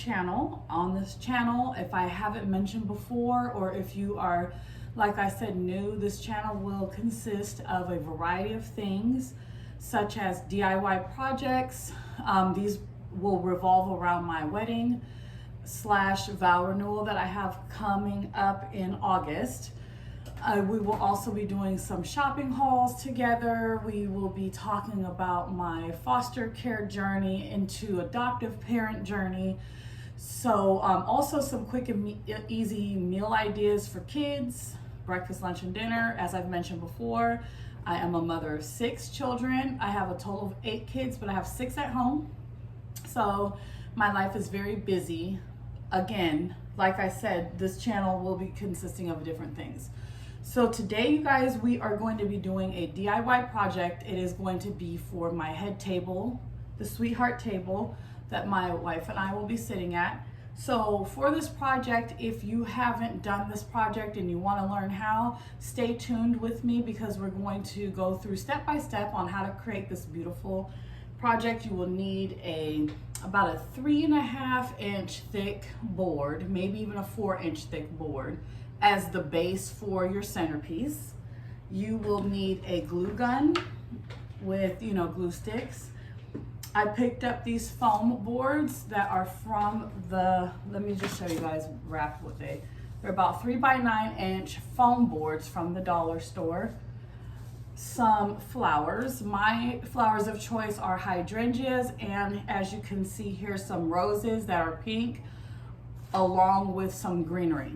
channel. On this channel, if I haven't mentioned before, or if you are, like I said, new, this channel will consist of a variety of things, such as DIY projects. These will revolve around my wedding / vow renewal that I have coming up in August. We will also be doing some shopping hauls together. We will be talking about my foster care journey into adoptive parent journey. So also some quick and easy meal ideas for kids, breakfast, lunch, and dinner. As I've mentioned before, I am a mother of 6 children. I have a total of 8 kids, but I have 6 at home. So my life is very busy. Again, like I said, this channel will be consisting of different things. So today, you guys, we are going to be doing a DIY project. It is going to be for my head table, the sweetheart table that my wife and I will be sitting at. So for this project, if you haven't done this project and you want to learn how, stay tuned with me, because we're going to go through step by step on how to create this beautiful project. You will need about a 3.5 inch thick board, maybe even a 4-inch thick board as the base for your centerpiece. You will need a glue gun with, glue sticks. I picked up these foam boards that are from let me just show you guys wrapped what they're about 3 by 9 inch foam boards from the dollar store. Some flowers. My flowers of choice are hydrangeas, and as you can see here, some roses that are pink, along with some greenery.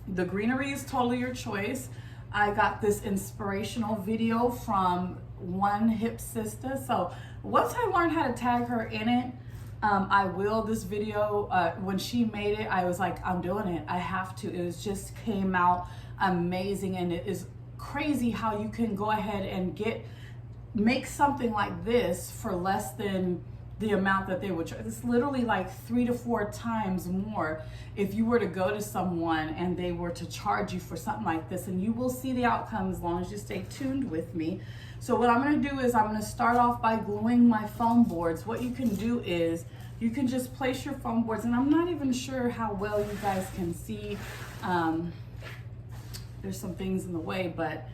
The greenery is totally your choice. I got this inspirational video from one hip sister. So once I learned how to tag her in it, I will. This video, when she made it, I was like, I'm doing it. I have to. It was just came out amazing, and it is crazy how you can go ahead and make something like this for less than the amount that they would charge. It's literally like 3 to 4 times more if you were to go to someone and they were to charge you for something like this, and you will see the outcome as long as you stay tuned with me. So what I'm going to do is I'm going to start off by gluing my foam boards. What you can do is you can just place your foam boards, and I'm not even sure how well you guys can see. There's some things in the way, but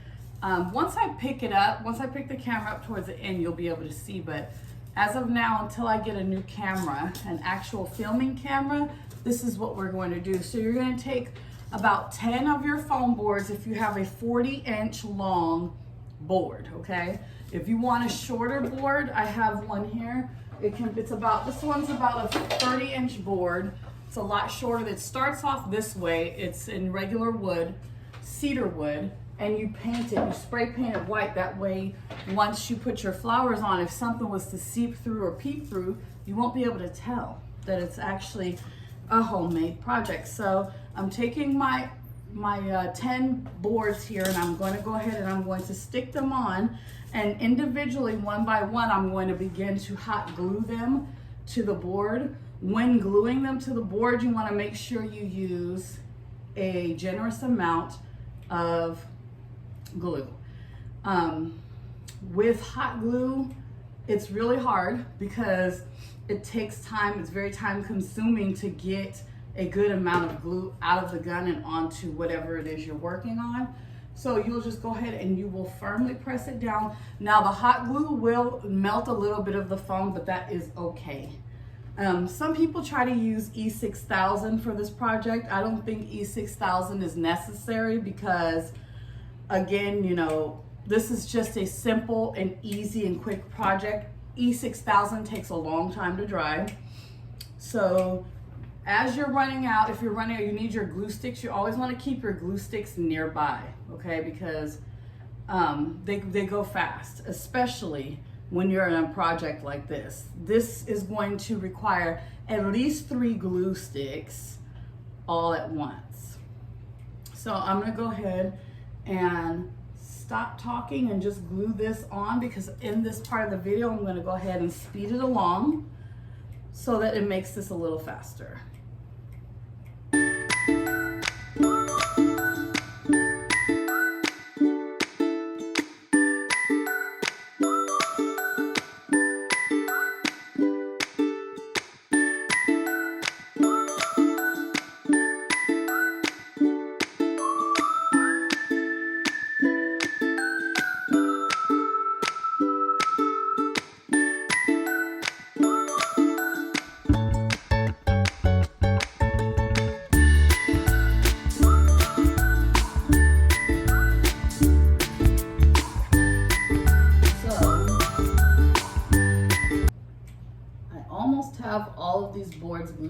once I pick the camera up towards the end, you'll be able to see. But as of now, until I get a new camera, an actual filming camera, this is what we're going to do. So you're going to take about 10 of your foam boards if you have a 40-inch long board, okay? If you want a shorter board, I have one here. This one's about a 30-inch board. It's a lot shorter. It starts off this way. It's in regular wood, cedar wood, and you paint it, you spray paint it white. That way, once you put your flowers on, if something was to seep through or peep through, you won't be able to tell that it's actually a homemade project. So I'm taking my 10 boards here, and I'm going to go ahead and I'm going to stick them on, and individually, one by one, I'm going to begin to hot glue them to the board. When gluing them to the board, you want to make sure you use a generous amount of glue. With hot glue, it's really hard because it takes time. It's very time consuming to get a good amount of glue out of the gun and onto whatever it is you're working on. So you'll just go ahead and you will firmly press it down. Now the hot glue will melt a little bit of the foam, but that is okay. Some people try to use E6000 for this project. I don't think E6000 is necessary because, again, this is just a simple and easy and quick project. E6000 takes a long time to dry. So as you're running out, if you're running out, you need your glue sticks. You always want to keep your glue sticks nearby, okay? Because they go fast, especially when you're in a project like this. This is going to require at least 3 glue sticks all at once. So I'm gonna go ahead and stop talking and just glue this on, because in this part of the video, I'm gonna go ahead and speed it along so that it makes this a little faster.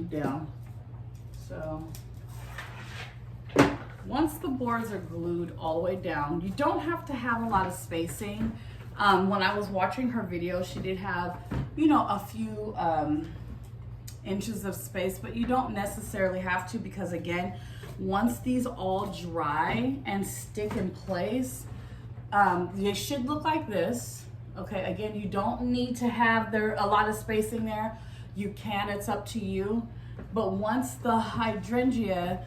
glued down. So once the boards are glued all the way down, you don't have to have a lot of spacing. When I was watching her video, she did have, you know, a few inches of space, but you don't necessarily have to, because again, once these all dry and stick in place, they should look like this. Okay, again, you don't need to have a lot of spacing there. You can, it's up to you. But once the hydrangea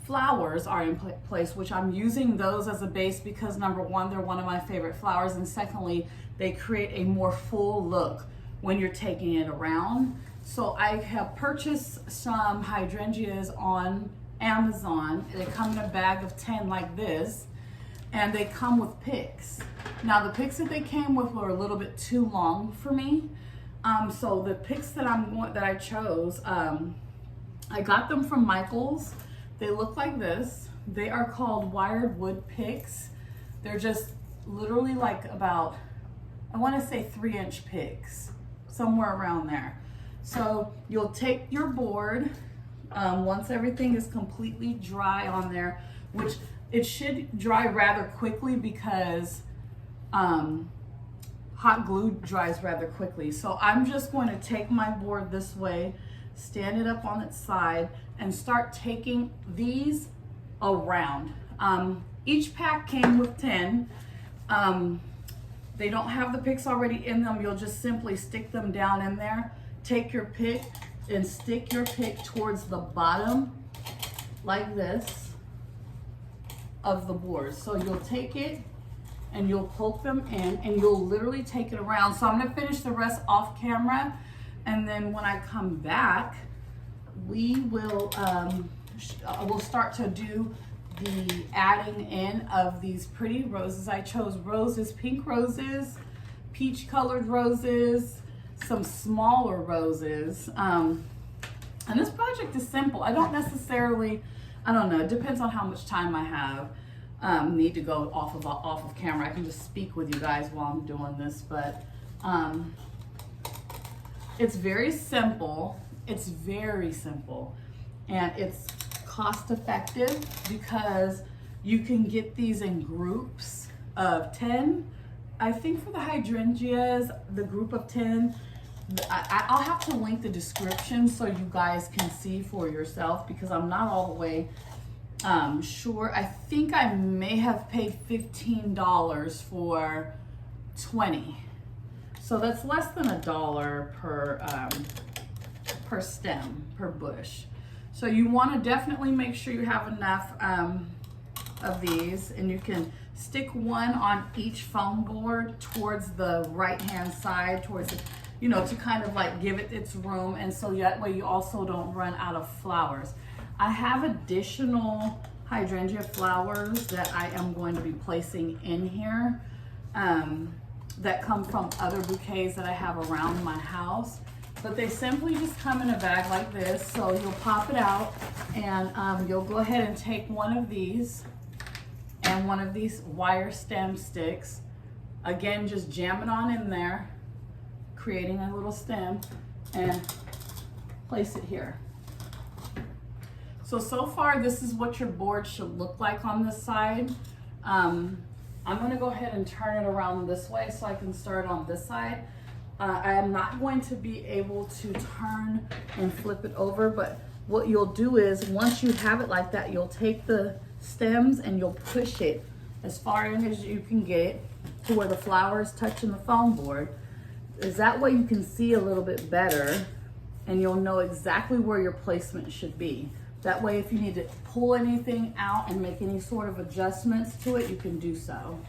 flowers are in place, which I'm using those as a base because number one, they're one of my favorite flowers, and secondly, they create a more full look when you're taking it around. So I have purchased some hydrangeas on Amazon. They come in a bag of 10 like this, and they come with picks. Now the picks that they came with were a little bit too long for me. So the picks that I chose, I got them from Michael's. They look like this. They are called wired wood picks. They're just literally like about, I want to say 3-inch picks, somewhere around there. So you'll take your board, once everything is completely dry on there, which it should dry rather quickly because hot glue dries rather quickly. So I'm just going to take my board this way, stand it up on its side, and start taking these around. Each pack came with 10. They don't have the picks already in them. You'll just simply stick them down in there. Take your pick and stick your pick towards the bottom like this of the board. So you'll take it and you'll poke them in and you'll literally take it around. So I'm gonna finish the rest off camera, and then when I come back, we will we'll start to do the adding in of these pretty roses. I chose roses, pink roses, peach colored roses, some smaller roses. And this project is simple. I don't necessarily, I don't know, it depends on how much time I have. Need to go off of camera. I can just speak with you guys while I'm doing this, but it's very simple. It's very simple, and it's cost effective because you can get these in groups of 10. I think for the hydrangeas, the group of 10, I'll have to link the description so you guys can see for yourself, because I'm not all the way sure. I think I may have paid $15 for 20. So that's less than $1 per stem, per bush. So you want to definitely make sure you have enough of these, and you can stick one on each foam board towards the right hand side, towards the, you know, to kind of like give it its room, and so that way you also don't run out of flowers. I have additional hydrangea flowers that I am going to be placing in here that come from other bouquets that I have around my house. But they simply just come in a bag like this. So you'll pop it out, and you'll go ahead and take one of these and one of these wire stem sticks. Again, just jam it on in there, creating a little stem, and place it here. So far, this is what your board should look like on this side. I'm gonna go ahead and turn it around this way so I can start on this side. I am not going to be able to turn and flip it over, but what you'll do is once you have it like that, you'll take the stems and you'll push it as far in as you can get it to where the flower is touching the foam board. Is that way you can see a little bit better, and you'll know exactly where your placement should be. That way, if you need to pull anything out and make any sort of adjustments to it, you can do so.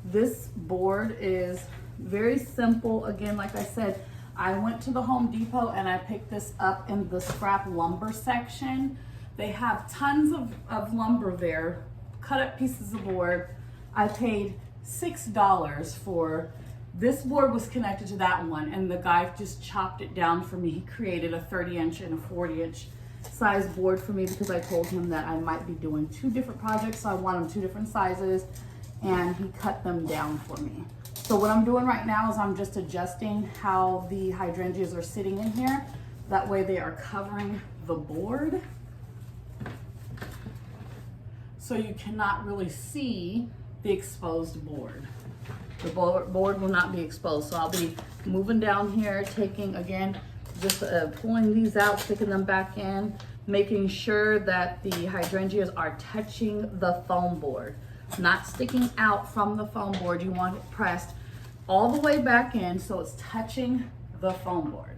This board is very simple. Again, like I said, I went to the Home Depot and I picked this up in the scrap lumber section. They have tons of lumber there, cut up pieces of board. I paid $6 for this board. Was connected to that one, and the guy just chopped it down for me. He created a 30-inch and a 40-inch size board for me because I told him that I might be doing 2 different projects, so I want them 2 different sizes, and he cut them down for me. So what I'm doing right now is I'm just adjusting how the hydrangeas are sitting in here. That way they are covering the board. So you cannot really see the exposed board. The board will not be exposed. So I'll be moving down here, taking, again, just pulling these out, sticking them back in, making sure that the hydrangeas are touching the foam board, not sticking out from the foam board. You want it pressed all the way back in so it's touching the foam board.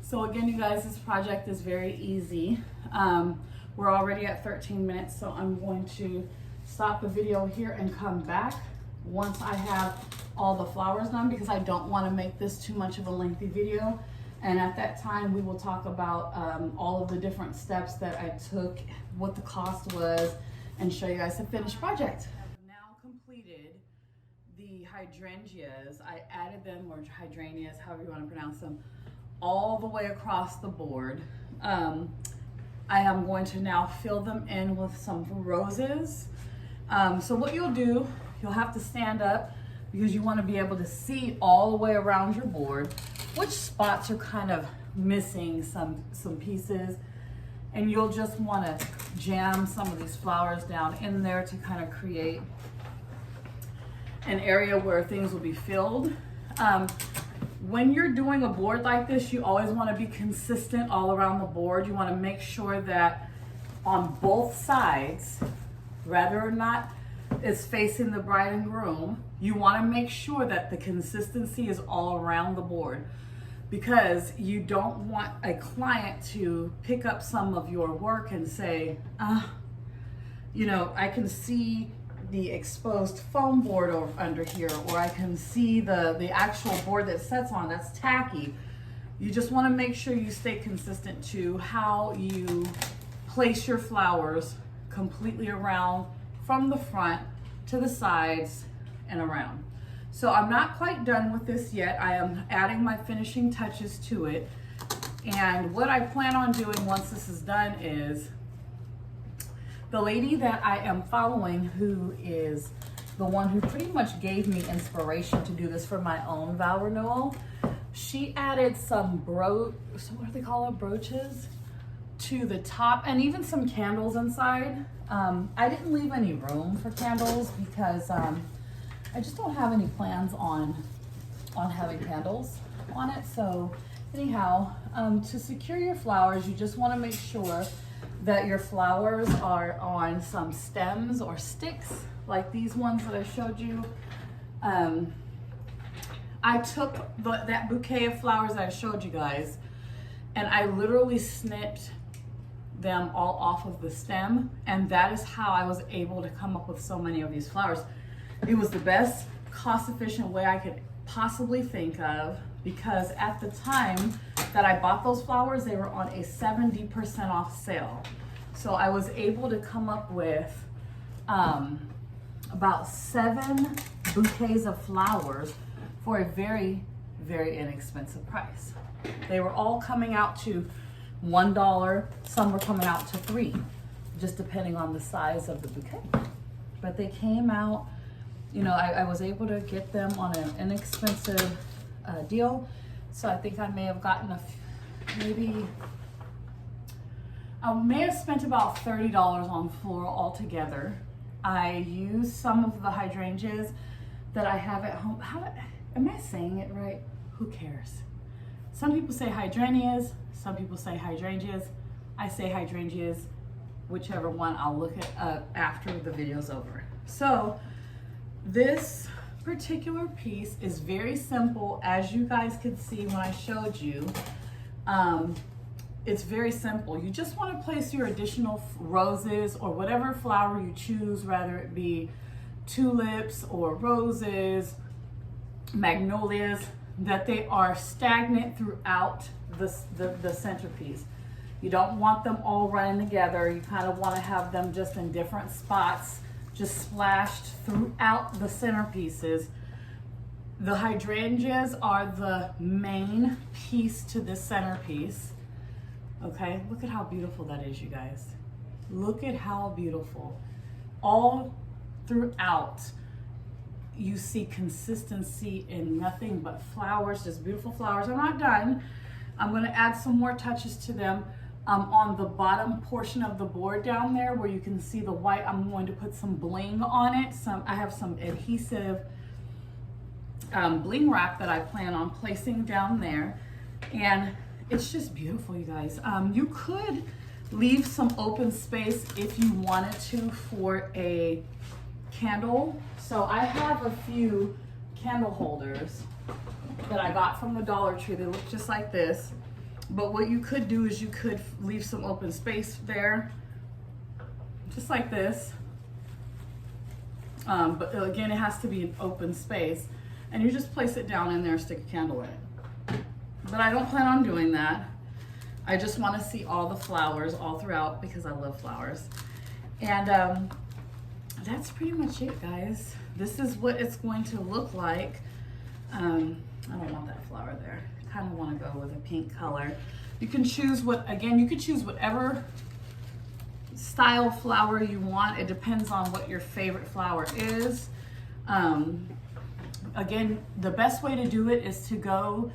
So again, you guys, this project is very easy. We're already at 13 minutes, so I'm going to stop the video here and come back once I have all the flowers done, because I don't want to make this too much of a lengthy video. And at that time, we will talk about all of the different steps that I took, what the cost was, and show you guys the finished project. I have now completed the hydrangeas. I added them, or hydrangeas, however you want to pronounce them, all the way across the board. I am going to now fill them in with some roses. So what you'll do, you'll have to stand up because you want to be able to see all the way around your board which spots are kind of missing some pieces, and you'll just want to jam some of these flowers down in there to kind of create an area where things will be filled. When you're doing a board like this, you always want to be consistent all around the board. You want to make sure that on both sides, whether or not it's facing the bride and groom, you want to make sure that the consistency is all around the board, because you don't want a client to pick up some of your work and say, you know, I can see the exposed foam board over under here, or I can see the actual board that sets on, that's tacky. You just want to make sure you stay consistent to how you place your flowers completely around, from the front to the sides and around. So I'm not quite done with this yet. I am adding my finishing touches to it. And what I plan on doing once this is done is, the lady that I am following, who is the one who pretty much gave me inspiration to do this for my own vow renewal, she added some what do they call it, brooches to the top, and even some candles inside. I didn't leave any room for candles because I just don't have any plans on having candles on it. So anyhow, to secure your flowers, you just want to make sure that your flowers are on some stems or sticks like these ones that I showed you. I took that bouquet of flowers that I showed you guys, and I literally snipped them all off of the stem, and that is how I was able to come up with so many of these flowers. It was the best cost-efficient way I could possibly think of, because at the time that I bought those flowers, they were on a 70% off sale. So I was able to come up with about 7 bouquets of flowers for a very, very inexpensive price. They were all coming out to $1, some were coming out to $3, just depending on the size of the bouquet. But they came out, you know, I was able to get them on an inexpensive deal. So I think I may have gotten I may have spent about $30 on floral altogether. I used some of the hydrangeas that I have at home. Am I saying it right? Who cares? Some people say hydrangeas, some people say hydrangeas. I say hydrangeas, whichever one. I'll look at after the video's over. So this particular piece is very simple, as you guys could see when I showed you. It's very simple. You just want to place your additional roses or whatever flower you choose, whether it be tulips or roses, magnolias, that they are stagnant throughout the centerpiece. You don't want them all running together. You kind of want to have them just in different spots, just splashed throughout the centerpieces. The hydrangeas are the main piece to this centerpiece. Okay, look at how beautiful that is, you guys. Look at how beautiful. All throughout. you see consistency in nothing but flowers, just beautiful flowers. I'm not done. I'm going to add some more touches to them. On the bottom portion of the board down there where you can see the white, I'm going to put some bling on it. I have some adhesive bling wrap that I plan on placing down there, and it's just beautiful, you guys. You could leave some open space if you wanted to for a candle. So I have a few candle holders that I got from the Dollar Tree. They look just like this. But what you could do is you could leave some open space there, just like this. But again, it has to be an open space. And you just place it down in there, stick a candle in it. But I don't plan on doing that. I just want to see all the flowers all throughout because I love flowers. And that's pretty much it, guys. This is what it's going to look like. I don't want that flower there. I kind of want to go with a pink color. You can choose you could choose whatever style flower you want. It depends on what your favorite flower is. Again, the best way to do it is to go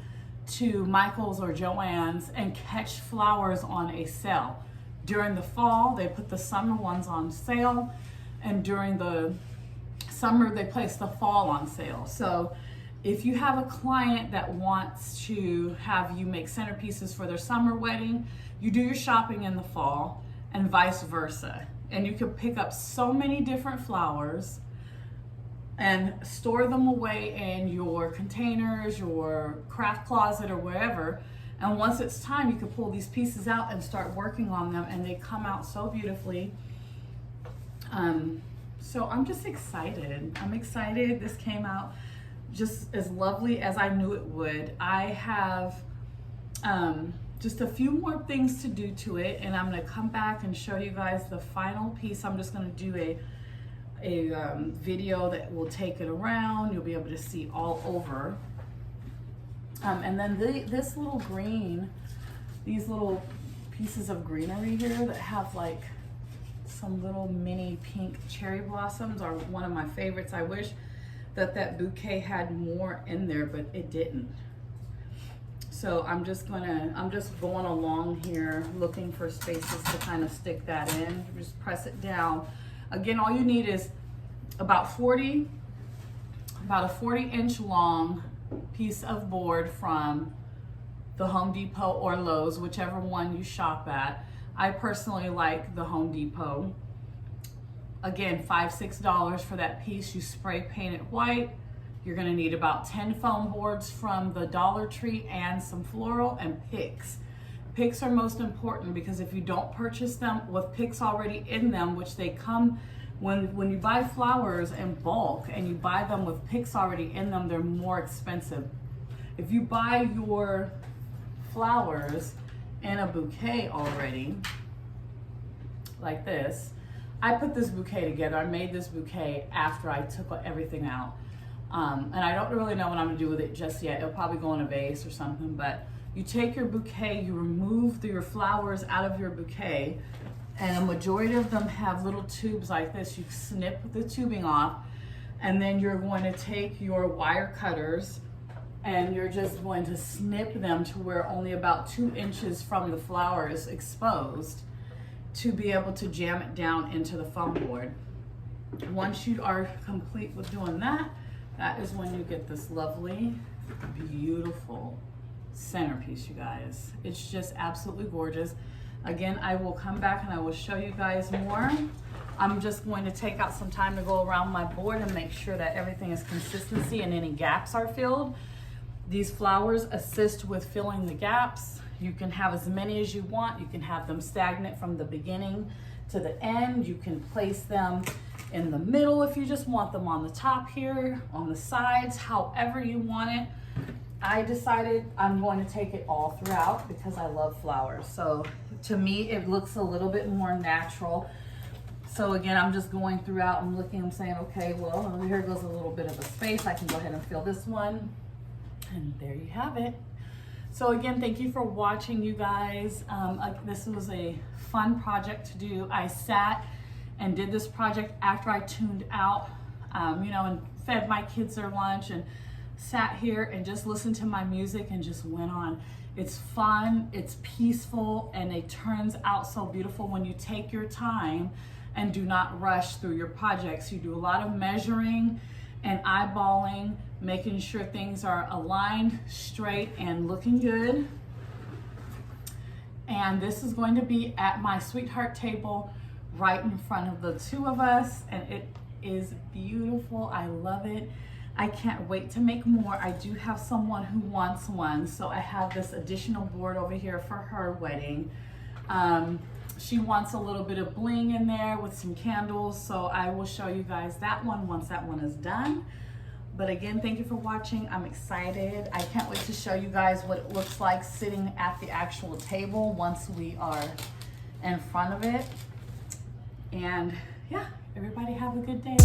to Michael's or Joann's and catch flowers on a sale. During the fall, they put the summer ones on sale, and during the summer, they place the fall on sale. So if you have a client that wants to have you make centerpieces for their summer wedding, you do your shopping in the fall and vice versa. And you can pick up so many different flowers and store them away in your containers, your craft closet, or wherever. And once it's time, you can pull these pieces out and start working on them, and they come out so beautifully. So I'm just excited. I'm excited. This came out just as lovely as I knew it would. I have just a few more things to do to it, and I'm going to come back and show you guys the final piece. I'm just going to do a video that will take it around. You'll be able to see all over. And then this little green, these little pieces of greenery here that have like some little mini pink cherry blossoms are one of my favorites. I wish that bouquet had more in there, but it didn't. So I'm just going along here looking for spaces to kind of stick that in. Just press it down. Again, all you need is about a 40-inch long piece of board from the Home Depot or Lowe's, whichever one you shop at. I personally like the Home Depot. Again, $5-6 for that piece. You spray paint it white. You're gonna need about 10 foam boards from the Dollar Tree and some floral and picks. Picks are most important because if you don't purchase them with picks already in them, which they come when you buy flowers in bulk and you buy them with picks already in them, they're more expensive. If you buy your flowers in a bouquet already, like this, I put this bouquet together. I made this bouquet after I took everything out. And I don't really know what I'm gonna do with it just yet. It'll probably go in a vase or something, but you take your bouquet, you remove your flowers out of your bouquet, and a majority of them have little tubes like this. You snip the tubing off, and then you're going to take your wire cutters and you're just going to snip them to where only about 2 inches from the flower is exposed to be able to jam it down into the foam board. Once you are complete with doing that, that is when you get this lovely, beautiful centerpiece, you guys. It's just absolutely gorgeous. Again, I will come back and I will show you guys more. I'm just going to take out some time to go around my board and make sure that everything is consistency and any gaps are filled. These flowers assist with filling the gaps. You can have as many as you want. You can have them stagnant from the beginning to the end. You can place them in the middle if you just want them on the top here, on the sides, however you want it. I decided I'm going to take it all throughout because I love flowers. So to me, it looks a little bit more natural. So again, I'm just going throughout, I'm looking, I'm saying, okay, well, here goes a little bit of a space. I can go ahead and fill this one. And there you have it. So again, thank you for watching, you guys. This was a fun project to do. I sat and did this project after I tuned out, you know, and fed my kids their lunch and sat here and just listened to my music and just went on. It's fun, it's peaceful, and it turns out so beautiful when you take your time and do not rush through your projects. You do a lot of measuring and eyeballing, making sure things are aligned, straight, and looking good. And this is going to be at my sweetheart table right in front of the two of us, and it is beautiful. I love it. I can't wait to make more. I do have someone who wants one, so I have this additional board over here for her wedding. She wants a little bit of bling in there with some candles, so I will show you guys that one once that one is done. But again, thank you for watching. I'm excited. I can't wait to show you guys what it looks like sitting at the actual table once we are in front of it. And yeah, everybody have a good day.